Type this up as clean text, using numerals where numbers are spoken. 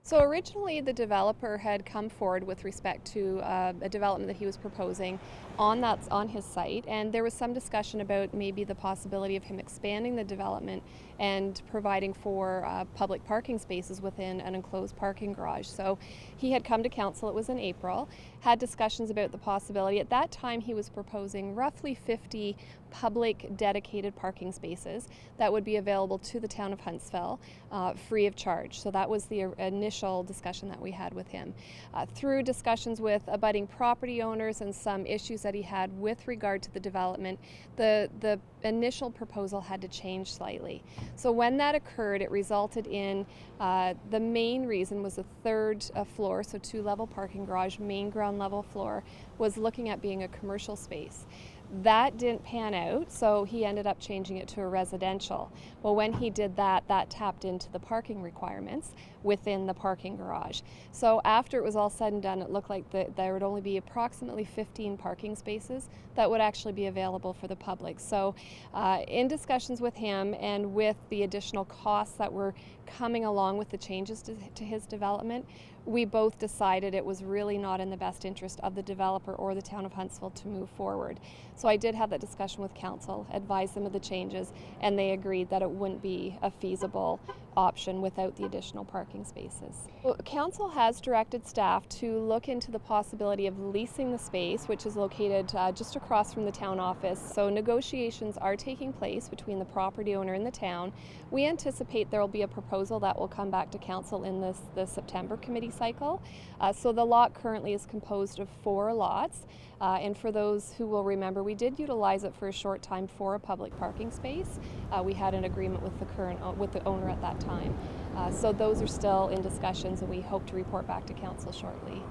So originally, the developer had come forward with respect to a development that he was proposing on his site, and there was some discussion about maybe the possibility of him expanding the development and providing for public parking spaces within an enclosed parking garage. So he had come to council. It was in April, had discussions about the possibility. At that time, he was proposing roughly 50 public dedicated parking spaces that would be available to the town of Huntsville free of charge. So that was the initial discussion that we had with him. Through discussions with abutting property owners and some issues that he had with regard to the development, the initial proposal had to change slightly. So when that occurred, it resulted in the main reason was the third floor, so two-level parking garage, main ground level floor, was looking at being a commercial space. That didn't pan out, so he ended up changing it to a residential. Well, when he did that, that tapped into the parking requirements within the parking garage. So after it was all said and done, it looked like there would only be approximately 15 parking spaces that would actually be available for the public. So in discussions with him and with the additional costs that were coming along with the changes to his development, we both decided it was really not in the best interest of the developer or the town of Huntsville to move forward. So I did have that discussion with council, advised them of the changes, and they agreed that it wouldn't be a feasible option without the additional parking spaces. Well, council has directed staff to look into the possibility of leasing the space, which is located just across from the town office. So negotiations are taking place between the property owner and the town. We anticipate there will be a proposal that will come back to council in the September committee cycle. So the lot currently is composed of 4 lots. And for those who will remember, we did utilize it for a short time for a public parking space. We had an agreement with the owner at that time. So those are still in discussions, and we hope to report back to council shortly.